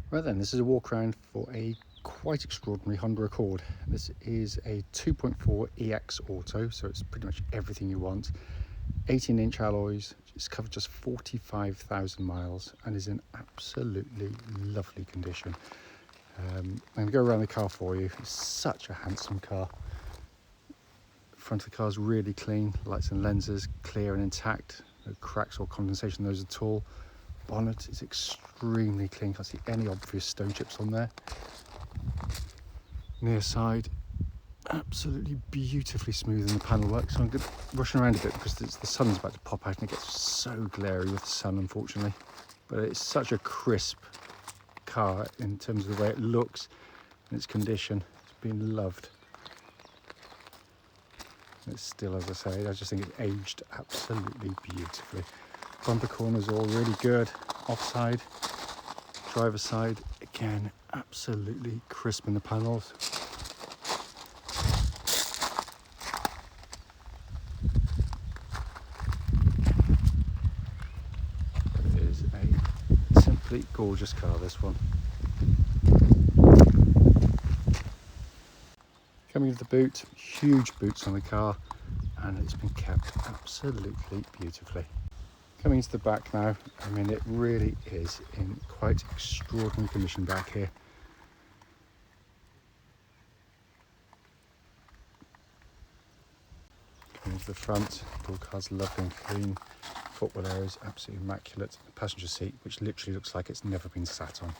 Right then, this is a walk around for a quite extraordinary Honda Accord. This is a 2.4 EX Auto, so it's pretty much everything you want. 18-inch alloys, it's covered just 45,000 miles and is in absolutely lovely condition. I'm going to go around the car for you. It's such a handsome car. The front of the car is really clean, lights and lenses clear and intact, no cracks or condensation in those at all. Bonnet is extremely clean, can't see any obvious stone chips on there. Near side, absolutely beautifully smooth in the panel work. So I'm rushing around a bit because the sun's about to pop out and it gets so glary with the sun, unfortunately. But it's such a crisp car in terms of the way it looks and its condition. It's been loved. It's still, as I say, I just think it's aged absolutely beautifully. Bumper corners all really good. Offside, driver's side, again, absolutely crisp in the panels. It is a simply gorgeous car, this one. Coming to the boot, huge boots on the car, and it's been kept absolutely beautifully. Coming to the back now, I mean, it really is in quite extraordinary condition back here. Coming to the front, door car's lovely and clean, footwell area is absolutely immaculate. The passenger seat, which literally looks like it's never been sat on.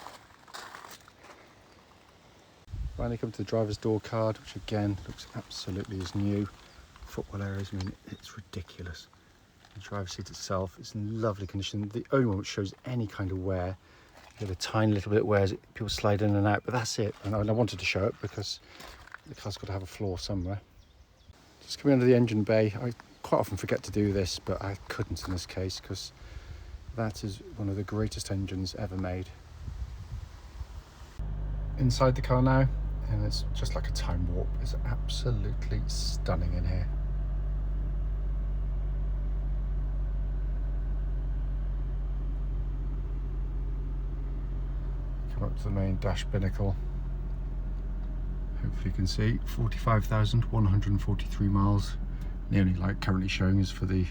Finally come to the driver's door card, which again looks absolutely as new. Footwell areas, I mean, it's ridiculous. The driver's seat itself is in lovely condition. The only one which shows any kind of wear, you get a tiny little bit of wear as people slide in and out, but that's it. And I wanted to show it because the car's got to have a floor somewhere. Just coming under the engine bay, I quite often forget to do this, but I couldn't in this case because that is one of the greatest engines ever made. Inside the car now, and it's just like a time warp. It's absolutely stunning in here. Come up to the main dash binnacle. Hopefully you can see 45,143 miles. The only light currently showing is for the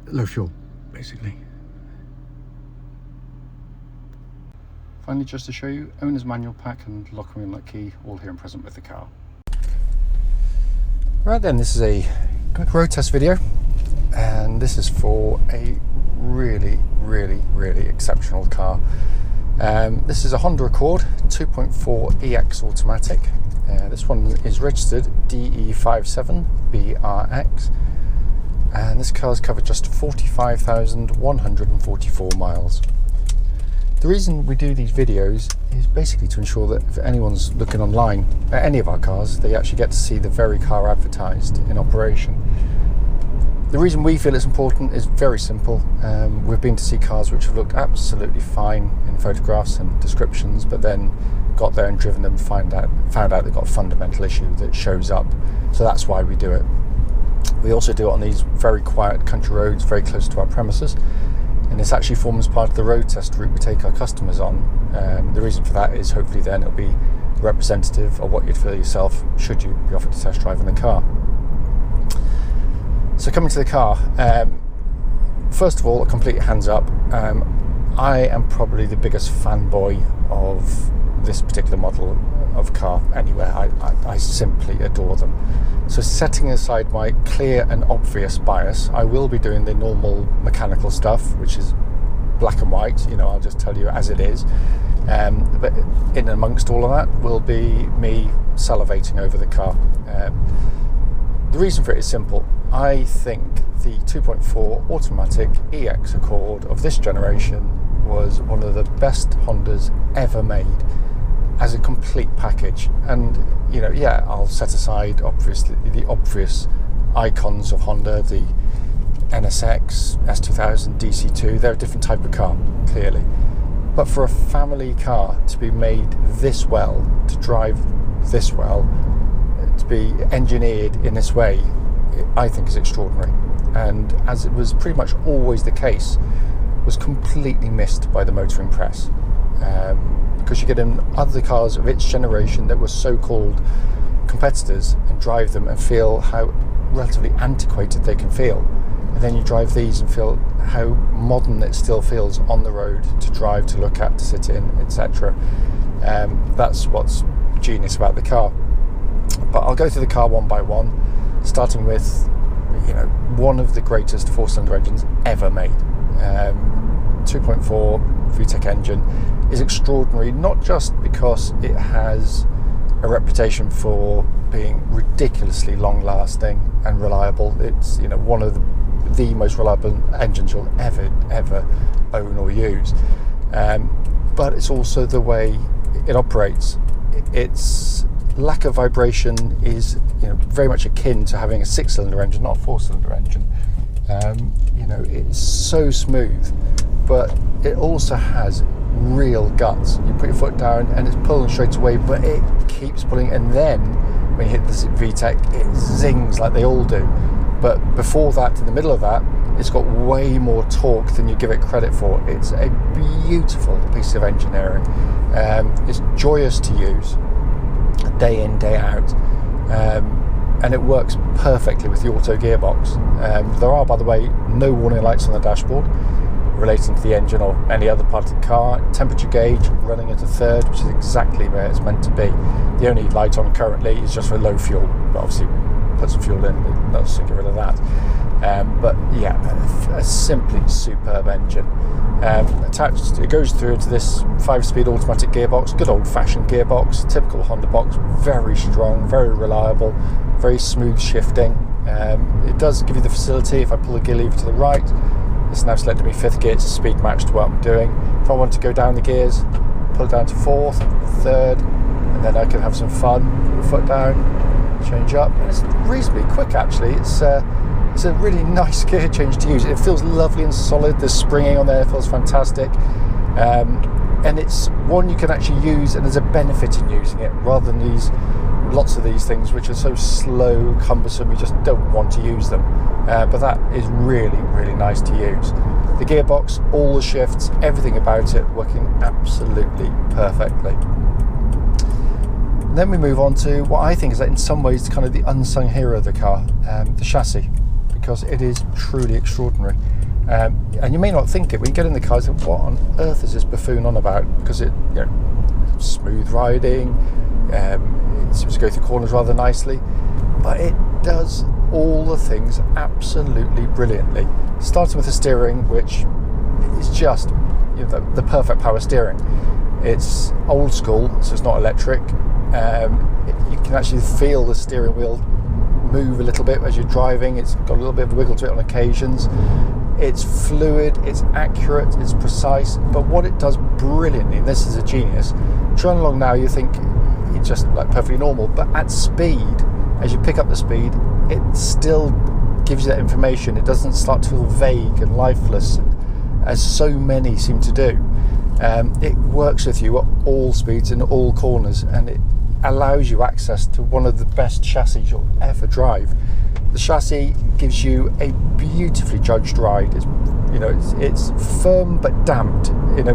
low fuel, basically. Finally, just to show you, owner's manual pack and lock and unlock key, all here and present with the car. Right then, this is a quick road test video, and this is for a really exceptional car. This is a Honda Accord 2.4 EX automatic. This one is registered DE57BRX, and this car's covered just 45,144 miles. The reason we do these videos is basically to ensure that if anyone's looking online at any of our cars, they actually get to see the very car advertised in operation. The reason we feel it's important is very simple. We've been to see cars which have looked absolutely fine in photographs and descriptions, but then got there and driven them, found out they've got a fundamental issue that shows up. So that's why we do it. We also do it on these very quiet country roads very close to our premises, and this actually forms part of the road test route we take our customers on. The reason for that is hopefully then it'll be representative of what you'd feel yourself should you be offered to test drive in the car. So coming to the car, first of all, a complete hands up. I am probably the biggest fanboy of this particular model of car anywhere. I simply adore them. So setting aside my clear and obvious bias, I will be doing the normal mechanical stuff, which is black and white, you know, I'll just tell you as it is. But in amongst all of that will be me salivating over the car. The reason for it is simple. I think the 2.4 automatic EX Accord of this generation was one of the best Hondas ever made as a complete package. And, you know, yeah, I'll set aside obviously the obvious icons of Honda, the NSX, S2000, DC2, they're a different type of car, clearly. But for a family car to be made this well, to drive this well, to be engineered in this way, I think is extraordinary. And as it was pretty much always the case, was completely missed by the motoring press. because you get in other cars of its generation that were so-called competitors and drive them and feel how relatively antiquated they can feel, and then you drive these and feel how modern it still feels on the road to drive, to look at, to sit in, etc. That's what's genius about the car. But I'll go through the car one by one, starting with one of the greatest four-cylinder engines ever made. 2.4 VTEC engine is extraordinary, not just because it has a reputation for being ridiculously long-lasting and reliable. It's one of the most reliable engines you'll ever own or use. But it's also the way it operates. Its lack of vibration is very much akin to having a six-cylinder engine, not a four-cylinder engine. It's so smooth, but it also has real guts. You put your foot down and it's pulling straight away, but it keeps pulling, and then when you hit the VTEC, it zings like they all do. But before that, in the middle of that, it's got way more torque than you give it credit for. It's a beautiful piece of engineering. It's joyous to use day in, day out, and it works perfectly with the auto gearbox. There are, by the way, no warning lights on the dashboard relating to the engine or any other part of the car. Temperature gauge running at a third, which is exactly where it's meant to be. The only light on currently is just for low fuel, but obviously put some fuel in, let's get rid of that. But yeah, a simply superb engine. Attached, it goes through into this 5-speed automatic gearbox, good old-fashioned gearbox, typical Honda box, very strong, very reliable, very smooth shifting. It does give you the facility. If I pull the gear lever to the right, it's now selected me 5th gear. It's a speed match to what I'm doing. If I want to go down the gears, pull it down to 4th, 3rd, and then I can have some fun, put the foot down, change up, and it's reasonably quick actually. It's a really nice gear change to use. It feels lovely and solid. The springing on there feels fantastic, and it's one you can actually use, and there's a benefit in using it rather than lots of these things which are so slow, cumbersome, you just don't want to use them. But that is really, really nice to use. The gearbox, all the shifts, everything about it working absolutely perfectly. Then we move on to what I think is in some ways kind of the unsung hero of the car, the chassis, because it is truly extraordinary. And you may not think it when you get in the car. You think, what on earth is this buffoon on about? Because it, smooth riding, it seems to go through corners rather nicely, but it does all the things absolutely brilliantly. Starting with the steering, which is just the perfect power steering. It's old school, so it's not electric. You can actually feel the steering wheel move a little bit as you're driving. It's got a little bit of wiggle to it on occasions. It's fluid, it's accurate, it's precise, but what it does brilliantly, and this is a genius, driving along now you think it's just like perfectly normal, but at speed, as you pick up the speed, it still gives you that information. It doesn't start to feel vague and lifeless, as so many seem to do. It works with you at all speeds in all corners, and it allows you access to one of the best chassis you'll ever drive. The chassis gives you a beautifully judged ride. It's firm but damped in a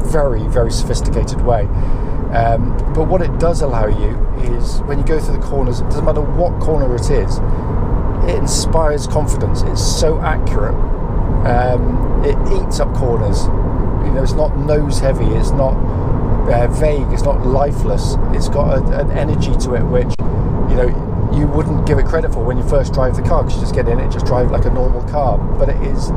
very, very sophisticated way. But what it does allow you is when you go through the corners, it doesn't matter what corner it is, it inspires confidence. It's so accurate. It eats up corners. It's not nose heavy. It's not vague. It's not lifeless. It's got an energy to it which you wouldn't give it credit for when you first drive the car, because you just get in it, just drive like a normal car. But it is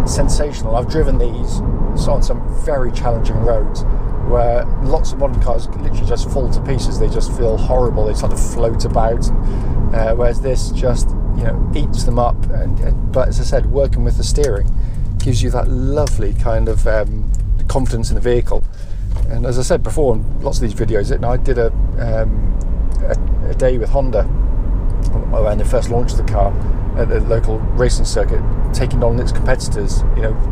sensational. I've driven these on some very challenging roads where lots of modern cars literally just fall to pieces. They just feel horrible. They start to float about, whereas this just eats them up. But as I said, working with the steering gives you that lovely kind of confidence in the vehicle. And as I said before in lots of these videos, I did a day with Honda when they first launched the car at the local racing circuit, taking on its competitors,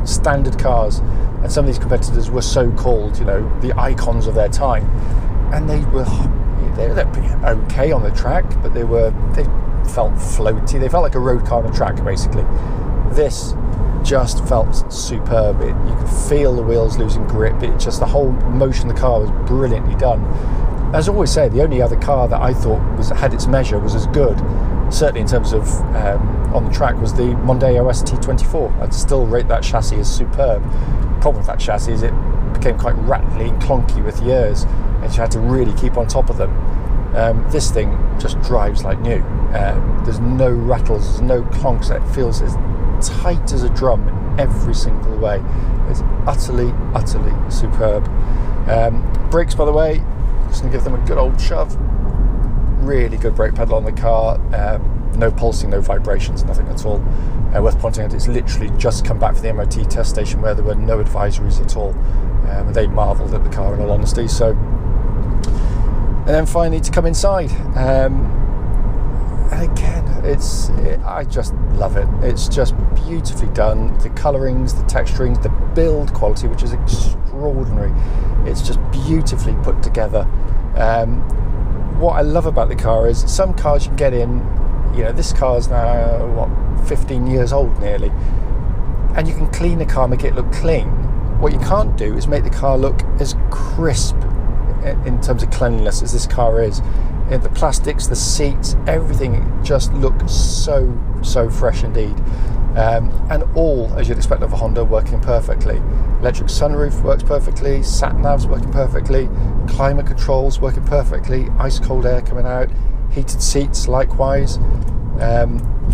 standard cars. And some of these competitors were so-called, the icons of their time. And they were pretty okay on the track, but they felt floaty. They felt like a road car on a track, basically. This just felt superb. You could feel the wheels losing grip. It just, the whole motion of the car was brilliantly done. As I always say, the only other car that I thought had its measure, was as good, certainly in terms of on the track, was the Mondeo ST24. I'd still rate that chassis as superb. The problem with that chassis is it became quite rattly and clunky with years, and you had to really keep on top of them. This thing just drives like new. There's no rattles, there's no clonks. It feels as tight as a drum in every single way. It's utterly superb. Brakes, by the way, just going to give them a good old shove. Really good brake pedal on the car. No pulsing, no vibrations, nothing at all. Worth pointing out, it's literally just come back from the MOT test station where there were no advisories at all. They marvelled at the car, in all honesty. So, and then finally to come inside. And again, I just love it. It's just beautifully done. The colourings, the texturings, the build quality, which is extraordinary. It's just beautifully put together. What I love about the car is some cars you can get in, this car's now, 15 years old nearly, and you can clean the car, make it look clean. What you can't do is make the car look as crisp in terms of cleanliness as this car is. The plastics, the seats, everything just looks so fresh indeed. And all, as you'd expect of a Honda, working perfectly. Electric sunroof works perfectly, sat nav's working perfectly, climate controls working perfectly, ice cold air coming out, heated seats likewise.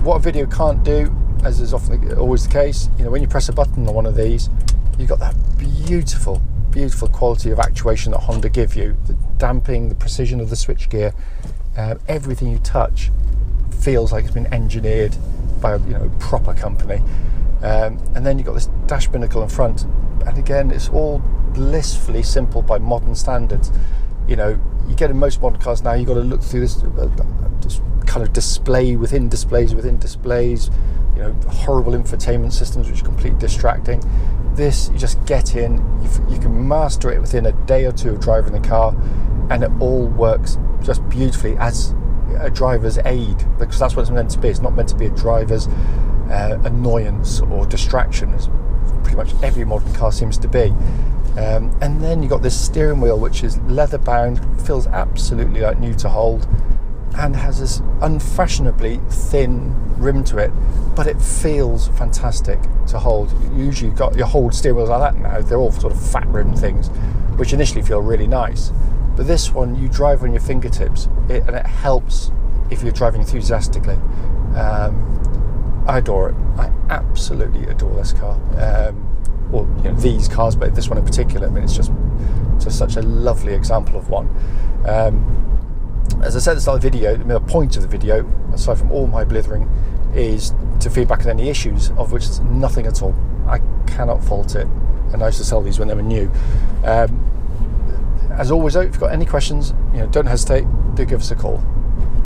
What a video can't do, as is often always the case, when you press a button on one of these, you've got that beautiful quality of actuation that Honda give you. The damping, the precision of the switchgear, everything you touch feels like it's been engineered by a proper company. And then you've got this dash binnacle in front, and again, it's all blissfully simple by modern standards. You get in most modern cars now, you've got to look through this kind of display within displays within displays, horrible infotainment systems which are completely distracting. This, you just get in, you can master it within a day or two of driving the car, and it all works just beautifully as a driver's aid, because that's what it's meant to be. It's not meant to be a driver's annoyance or distraction, as pretty much every modern car seems to be. And then you've got this steering wheel which is leather bound, feels absolutely like new to hold, and has this unfashionably thin rim to it, but it feels fantastic to hold. Usually you've got your hold steering wheels like that now, they're all sort of fat rim things, which initially feel really nice. But this one, you drive on your fingertips, and it helps if you're driving enthusiastically. I adore it. I absolutely adore this car. Or these cars, but this one in particular. I mean, it's just such a lovely example of one. As I said at the start of the video, the point of the video, aside from all my blithering, is to feedback on any issues, of which there's nothing at all. I cannot fault it, and I used to sell these when they were new. As always though, if you've got any questions, don't hesitate, do give us a call.